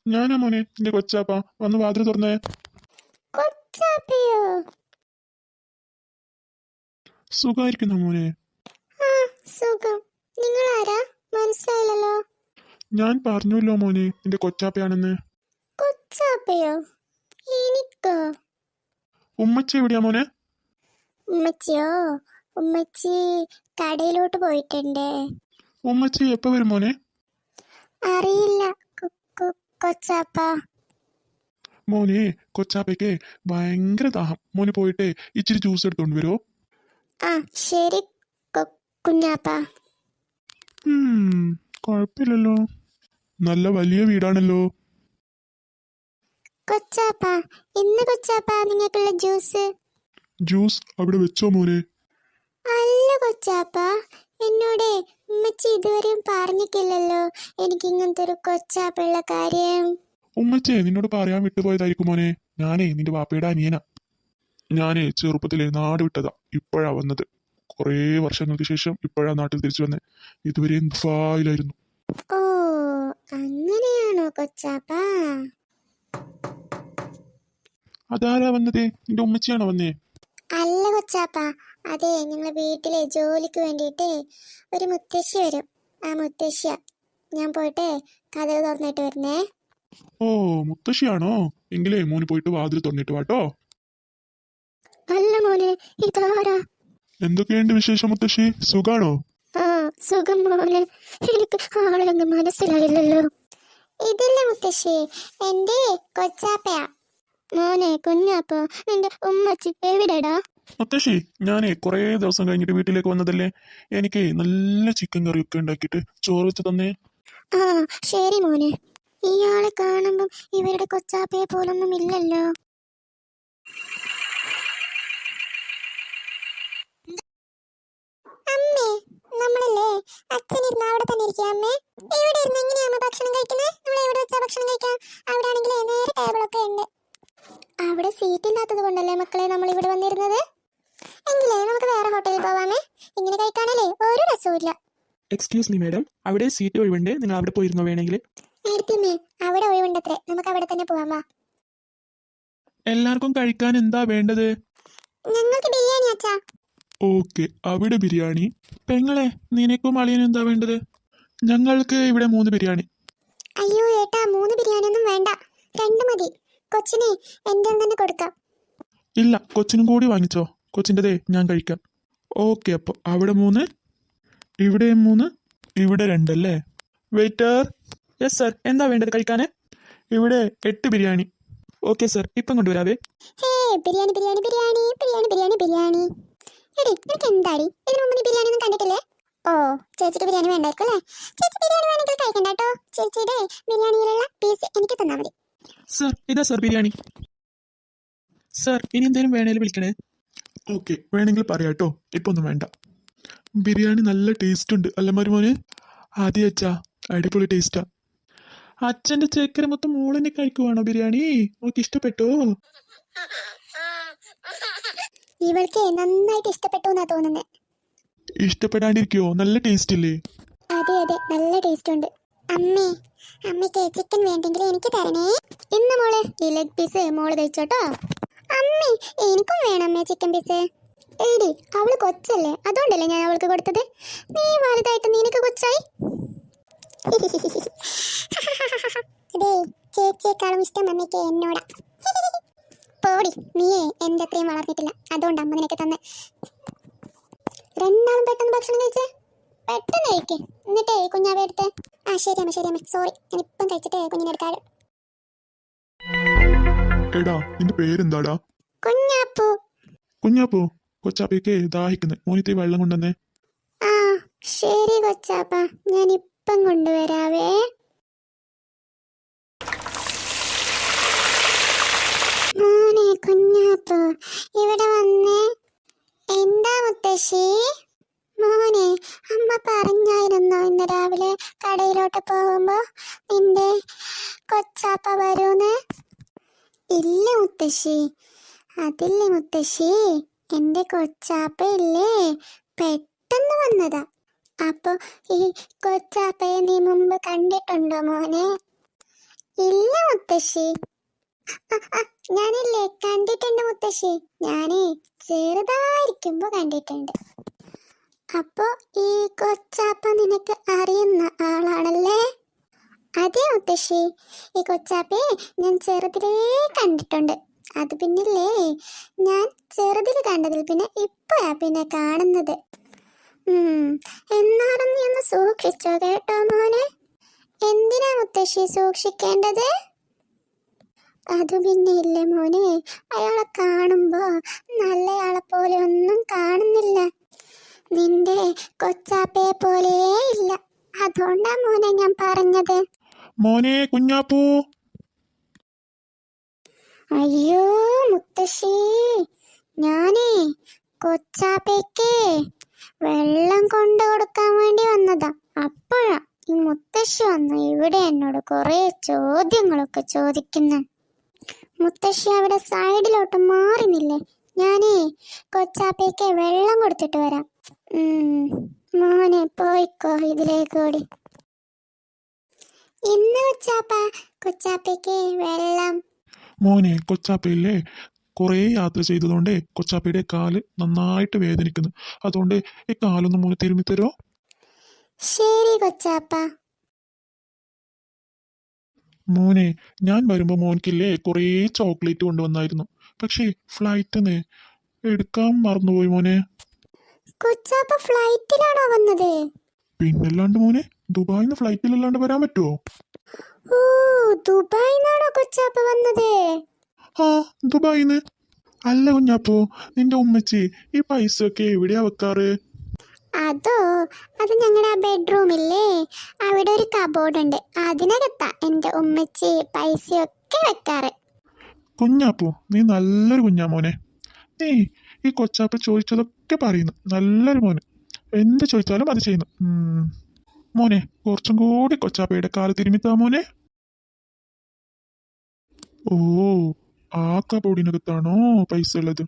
ഞാനാ മോനെ നിന്റെ കൊച്ചാപ്പ. വന്ന് വാതിൽ തുറന്നേ. കൊച്ചാപ്പയോ? സുഖായിരിക്കുന്നു മോനെ. ആ, സുഖം. നിങ്ങൾ ആരാ? മനസ്സിലായില്ലല്ലോ. ഞാൻ പറഞ്ഞല്ലോ മോനെ നിന്റെ കൊച്ചാപ്പയാണെന്ന്. കൊച്ചാപ്പയോ? എനിക്കോ? ഉമ്മച്ചി എവിടെയാ മോനെ? ഉമ്മച്ചിയോ? ഉമ്മച്ചി കടയിലോട്ട് പോയിട്ടുണ്ട്. ഉമ്മച്ചി എപ്പോ വരും മോനെ? അറിയില്ല കൊച്ചാപ്പ. മോനെ കൊച്ചാപ്പയ്ക്ക് ഭയങ്കര ദാഹം. മോന് പോയിട്ട് ഇച്ചിരി ജ്യൂസ് എടുത്തോണ്ട് വരുമോ? ആ ശരി കുഞ്ഞാപ്പ. കുഴപ്പമില്ലല്ലോ. നല്ല വലിയ വീടാണല്ലോ. കൊച്ചാപ്പ, ഇന്ന് കൊച്ചാപ്പ നിങ്ങൾക്കുള്ള ജ്യൂസ്. ജ്യൂസ് അവിടെ വെച്ചോ മോനെ. അല്ല കൊച്ചാപ്പ, എന്നോട് ഉമ്മച്ചി ഇതുവരെയും പറഞ്ഞിട്ടില്ലല്ലോ എനിക്ക് ഇങ്ങനത്തെ ഒരു കൊച്ചാപ്പുള്ള കാര്യം. ഉമ്മച്ചേ നിന്നോട് പറയാൻ വിട്ടുപോയതായിരിക്കും മോനെ. ഞാനേ നിന്റെ വാപ്പയുടെ അനിയനാ. ഞാനേ ചെറുപ്പത്തിലെ നാട് വിട്ടതാ. ഇപ്പോഴാ വന്നത്. കുറേ വർഷങ്ങൾക്ക് ശേഷം ഇപ്പോഴാ നാട്ടിൽ തിരിച്ചു വന്നത്. ഇതുവരെ ദുബായിലായിരുന്നു. ഓ, അങ്ങനെയാണോ കൊച്ചാപ്പ? അതാരാ വന്നതേ? നിന്റെ ഉമ്മച്ചിയാണോ വന്നേ? അല്ല കൊച്ചാപ്പ, അതെ ഞങ്ങളെ വീട്ടിലെ ജോലിക്ക് വേണ്ടിയിട്ട് ഒരു മുത്തശ്ശി വരും. ആ മുത്തശ്ശിയ. ഞാൻ പോയിട്ട് കഥകൾ തുറന്നിട്ട് വരുന്നേ. ഓ മുത്തശ്ശിയാണോ? എങ്കിലേ മോന് പോയിട്ട് വാതിൽ തുറന്നിട്ട് വാട്ടോ. അല്ല മോനെ, ഇതാരാ? എന്തൊക്കെയുണ്ട് വിശേഷം മുത്തശ്ശി? സുഖാണോ? ആ, സുഖം മോനെ. എനിക്ക് ആളെയൊന്നും മനസ്സിലായില്ലല്ലോ. ഇതില്ല മുത്തശ്ശി, എന്റെ കൊച്ചാപ്പയാ. മോനെ കുഞ്ഞാപ്പ, നിന്റെ ഉമ്മച്ചി എവിടെടാ? മുത്തശ്ശി ഞാനേ കുറേ ദിവസം കഴിഞ്ഞിട്ട് വീട്ടിലേക്ക് വന്നതല്ലേ. എനിക്ക് നല്ല ചിക്കൻ കറിയൊക്കെ ഉണ്ടാക്കിയിട്ട് ചോറ് വെച്ച് തന്നേ. ആ ശരി മോനെ. ഇയാളെ കാണുമ്പം ഇവരുടെ കൊച്ചാപ്പയെ പോലൊന്നും ഇല്ലല്ലോ. അമ്മേ, നമ്മളല്ലേ അച്ഛനിരുന്ന് അവിടെ തന്നെ ഇരിക്കുക. അമ്മേ ഇവിടെ ഇരുന്ന് എങ്ങനെയാ അമ്മ ഭക്ഷണം കഴിക്കുന്നത്? നമ്മൾ എവിടെ വെച്ചാ ഭക്ഷണം കഴിക്കാം? അവിടെ ആണെങ്കിൽ നേരെ ടേബിളൊക്കെ ഉണ്ട്. അവിടെ സീറ്റ് ഇല്ലാത്തത് കൊണ്ടല്ലേ മക്കളെ നമ്മൾ ഇവിടെ വന്നിരുന്നത്. എങ്കിലേ നമുക്ക് വേറെ ഹോട്ടലിൽ പോവാമേ. ഇങ്ങനെ കഴിക്കാനല്ലേ ഒരു രസവും ഇല്ല. എക്സ്ക്യൂസ് മീ മാഡം, അവിടെ സീറ്റ് ഒഴിവുണ്ട്. നിങ്ങൾ അവിടെ പോയിരുന്നോ വേണമെങ്കിൽ. നേരത്തെ അവിടെ ഒഴിവുണ്ടത്രേ, നമുക്ക് അവിടെ തന്നെ പോവാം. എല്ലാവർക്കും കഴിക്കാൻ എന്താ വേണ്ടത്? ഞങ്ങൾക്ക് ബിരിയാണി അച്ഛാ. ഓക്കെ, അവിടെ ബിരിയാണി. പെങ്ങളെ നിനക്കും അളിയനും എന്താ വേണ്ടത്? ഞങ്ങൾക്ക് ഇവിടെ 3 ബിരിയാണി. അയ്യോ ഏട്ടാ, 3 ബിരിയാണി ഒന്നും വേണ്ട, 2 മതി. കൊച്ചിനെ എന്റെ തന്നെ കൊടുക്കാം. ഇല്ല, കൊച്ചിനും കൂടി വാങ്ങിച്ചോ. കൊച്ചിൻ്റെതേ ഞാൻ കഴിക്കാം. ഓക്കെ, അപ്പോൾ അവിടെ 3, ഇവിടെ 3, ഇവിടെ 2 അല്ലേ? വെയിറ്റർ. യെസ് സർ, എന്താ വേണ്ടത് കഴിക്കാൻ? ഇവിടെ 8 ബിരിയാണി. ഓക്കെ സർ, ഇപ്പം കൊണ്ടുവരാവേ. ഹേ, ബിരിയാണി ബിരിയാണി ബിരിയാണി ബിരിയാണി ബിരിയാണി ബിരിയാണി. എടി നിനക്ക് എന്താടി, ഇതിനു മുമ്പ് നീ ബിരിയാണി ഒന്നും കണ്ടിട്ടില്ലേ? ഓ, ചേച്ചിക്ക് ബിരിയാണി വേണ്ടായിരിക്കും അല്ലേ? ചേച്ചി ബിരിയാണി വേണമെങ്കിൽ കഴിക്കണ്ട കേട്ടോ. ചേച്ചിയുടെ ബിരിയാണിയിലുള്ള പീസ് എനിക്ക് തന്നാൽ മതി. സർ ഇതാ സർ ബിരിയാണി. സർ ഇനി എന്തെങ്കിലും വേണേലും വിളിക്കണേ. ഓക്കെ, വേണമെങ്കിൽ പറയാട്ടോ. ഇപ്പൊ ഒന്നും വേണ്ട. ബിരിയാണി നല്ല ടേസ്റ്റ് ഉണ്ട് അല്ല മരുമോന്? ആദ്യം അച്ഛാ, അടിപൊളി ടേസ്റ്റാ. അച്ഛന്റെ ചേക്കര മൊത്തം മോളിനെ കഴിക്കുവാണോ ബിരിയാണി? നോക്കി ഇഷ്ടപ്പെട്ടോ? ഇവൾക്ക് നന്നായിട്ട് ഇഷ്ടപ്പെട്ടു എന്നാ തോന്നുന്നത്. ഇഷ്ടപ്പെടാണ്ടിരിക്കോ? നല്ല ടേസ്റ്റ് ഇല്ലേ? അതെ അതെ, നല്ല ടേസ്റ്റ് ഉണ്ട്. അമ്മേ, അമ്മയ്ക്ക് ചിക്കൻ വേണ്ടെങ്കിൽ എനിക്ക് തരണേ. ഇന്ന് മോള് ഈ ലെഗ് പീസ് മോള് കഴിച്ചോട്ടോ. അമ്മേ, എനിക്കും വേണം അമ്മേ ചിക്കൻ പീസ്. എടി, അവള് കൊച്ചല്ലേ, അതുകൊണ്ടല്ലേ ഞാൻ അവൾക്ക് കൊടുത്തത്. നീ വലുതായിട്ട് നിനക്ക് കൊച്ചായി. അതെ, ചേച്ചിയെക്കാളും ഇഷ്ടം അമ്മയ്ക്ക് എന്നോടാ. പോടി, നീയേ എന്റെ അത്രയും വളർന്നിട്ടില്ല, അതുകൊണ്ട് അമ്മ നിനക്ക് തന്നെ. രണ്ടാളും പെട്ടെന്ന് ഭക്ഷണം കഴിച്ചേ. പെട്ടെന്ന് കഴിക്കേ, എന്നിട്ടേ കുഞ്ഞാവെ എടുത്തേ. ആ ശരി അമ്മ, ശരി അമ്മ, സോറി. ഞാൻ ഇപ്പം കഴിച്ചിട്ട് കുഞ്ഞിനെടുക്കാറ്. എടാ നിന്റെ പേരെന്താടാ? കുഞ്ഞാപ്പു. കുഞ്ഞാപ്പോ, കൊച്ചാപ്പയ്ക്ക് ദാഹിക്കുന്നു. മോനിത്തെ വെള്ളം കൊണ്ടുവന്നേ. ആ ശരി കൊച്ചാപ്പ, ഞാൻ ഇപ്പം കൊണ്ടുവരാവേ. മോനെ കുഞ്ഞാപ്പു, ഇവിടെ വന്നേ. എന്താ മുത്തശ്ശി? മോനെ, അമ്മ പറഞ്ഞായിരുന്നോ ഇന്ന് രാവിലെ കടയിലോട്ട് പോകുമ്പോ നിന്റെ കൊച്ചാപ്പ വരൂന്ന്? ഇല്ല മുത്തശ്ശി, അതില്ലേ മുത്തശ്ശി, എന്റെ കൊച്ചാപ്പ ഇല്ലേ പെട്ടെന്ന് വന്നതാ. അപ്പൊ ഈ കൊച്ചാപ്പയെ നീ മുമ്പ് കണ്ടിട്ടുണ്ടോ മോനെ? ഇല്ല മുത്തശ്ശി. ഞാനില്ലേ കണ്ടിട്ടുണ്ട് മുത്തശ്ശി. ഞാനേ ചെറുതായിരിക്കുമ്പോ കണ്ടിട്ടുണ്ട്. അപ്പൊ ഈ കൊച്ചാപ്പ നിനക്ക് അറിയുന്ന ആളാണല്ലേ? അതെ മുത്തശ്ശി, ഈ കൊച്ചാപ്പയെ ഞാൻ ചെറുതിലേ കണ്ടിട്ടുണ്ട്. അത് പിന്നില്ലേ, ഞാൻ ചെറുതിൽ കണ്ടതിൽ പിന്നെ ഇപ്പോഴാ പിന്നെ കാണുന്നത്. എന്നാലും നീ ഒന്ന് സൂക്ഷിച്ചോ കേട്ടോ മോനെ. എന്തിനാ മുത്തശ്ശി സൂക്ഷിക്കേണ്ടത്? അത് പിന്നെ ഇല്ലേ മോനെ, അയാളെ കാണുമ്പോ നല്ലയാളെ പോലെ ഒന്നും കാണുന്നില്ല. നിന്റെ കൊച്ചാപ്പയെ പോലെ ഇല്ല. അതുകൊണ്ടാ മോനെ ഞാൻ പറഞ്ഞത്. മോനെ കുഞ്ഞാപ്പൂ. അയ്യോ മുത്തശ്ശി, ഞാനേ കൊച്ചാപ്പയ്ക്ക് വെള്ളം കൊണ്ടു കൊടുക്കാൻ വേണ്ടി വന്നതാ. അപ്പോഴാ ഈ മുത്തശ്ശി വന്നു ഇവിടെ എന്നോട് കുറെ ചോദ്യങ്ങളൊക്കെ ചോദിക്കുന്നു. മുത്തശ്ശി അവിടെ സൈഡിലോട്ട് മാറുന്നില്ലേ? ഞാനേ കൊച്ചാപ്പയ്ക്ക് വെള്ളം കൊടുത്തിട്ട് വരാം. മോനെ പോയിക്കോ ഇതിലേക്കൂടി. ഇന്ന് കൊച്ചാപ്പയ്ക്ക് വെള്ളം. മോനെ കൊച്ചാപ്പയില്ലേ കുറേ യാത്ര ചെയ്തതുകൊണ്ട് കൊച്ചാപ്പയുടെ കാല് നന്നായിട്ട് വേദനിക്കുന്നു. അതുകൊണ്ട് ഈ കാലൊന്ന് മോനെ തിരുമ്മി തരോ? ശരി കൊച്ചാപ്പ. മോനെ ഞാൻ വരുമ്പോ മോൻക്കില്ലേ കുറേ ചോക്ലേറ്റ് കൊണ്ടുവന്നായിരുന്നു. പക്ഷേ ഫ്ലൈറ്റിന്ന് എടുക്കാൻ മറന്നുപോയി മോനെ. കൊച്ചാപ്പ ഫ്ലൈറ്റിലാണോ വന്നത്? പിന്നല്ലാണ്ട് മോനെ, ദുബായിന്ന് ഫ്ലൈറ്റിലല്ലാണ്ട് വരാൻ പറ്റുമോ? ഓ, ദുബായിന്നാണോ കൊച്ചാപ്പ വന്നത്? ആ, ദുബായിന്ന്. അല്ല കുഞ്ഞാപ്പോ, നിന്റെ ഉമ്മച്ചി ഈ പൈസ ഒക്കെ എവിടെയാ വെക്കാറ്? അതോ, അത് ഞങ്ങളുടെ ആ ബെഡ്റൂമില്ലേ, അവിടെ ഒരു കബോർഡ് ഉണ്ട്. അതിനകത്താ എന്റെ ഉമ്മച്ചി പൈസയൊക്കെ വെക്കാറ്. കുഞ്ഞാപ്പോ, നീ നല്ലൊരു കുഞ്ഞാ മോനെ. നീ ഈ കൊച്ചാപ്പ ചോദിച്ചതൊക്കെ പറയുന്നു. നല്ലൊരു മോന്, എന്ത് ചോദിച്ചാലും അത് ചെയ്യുന്നു. മോനെ കുറച്ചും കൂടി കൊച്ചാപ്പയുടെ കാല് തിരുമിത്താ മോനെ. ഓ, ആ കബോർഡിനകത്താണോ പൈസ ഉള്ളത്?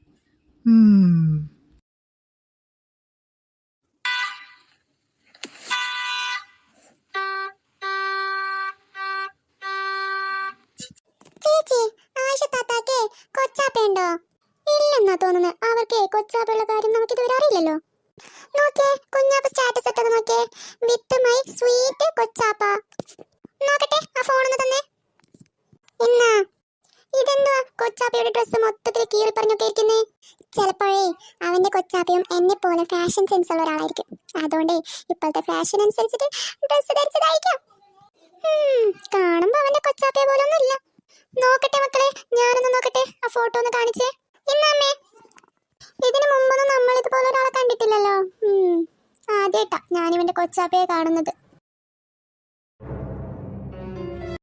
ചേച്ചി, ആയിഷ താത്താക്ക് കൊച്ചാപ്പയുണ്ടോ? ഇല്ലെന്നാ തോന്നുന്നത്. അവർക്ക് കൊച്ചാപ്പയുള്ള കാര്യം നമുക്ക് ഇതുവരെ അറിയില്ലല്ലോ. നോക്കേ, കുഞ്ഞാപ്പ സ്റ്റാറ്റസ് ഇട്ടത് നോക്കേ, വിത്ത് മൈ സ്വീറ്റ് കൊച്ചാപ്പ. നോക്കട്ടെ, ആ ഫോണൊന്ന് തന്നെ. എന്നാ ഇതെന്തുവാ കൊച്ചാപ്പയുടെ ഡ്രസ്സ് മൊത്തത്തിൽ കീറി പറഞ്ഞൊക്കെ ഇരിക്കുന്നേ? ചിലപ്പോഴേ അവന്റെ കൊച്ചാപ്പയും എന്നെ പോലെ ഫാഷൻ സെൻസ് ഉള്ള ഒരാളായിരിക്കും. അതുകൊണ്ട് ഇപ്പോഴത്തെ ഫാഷൻ അനുസരിച്ചിട്ട് ഡ്രസ്സ് ധരിച്ചതായിരിക്കാം. കാണുമ്പോ അവന്റെ കൊച്ചാപ്പയെ പോലെ ഒന്നും ഇല്ല. നോക്കട്ടെ മക്കളെ, ഞാനൊന്ന് നോക്കട്ടെ, ആ ഫോട്ടോ ഒന്ന് കാണിച്ചേ. ഇന്നമ്മേ, ഇതിനു മുമ്പൊന്നും നമ്മൾ ഇതുപോലെ ഒരാളെ കണ്ടിട്ടില്ലല്ലോ. ആദ്യമായിട്ടാ ഞാനിവന്റെ കൊച്ചാപ്പയെ കാണുന്നത്.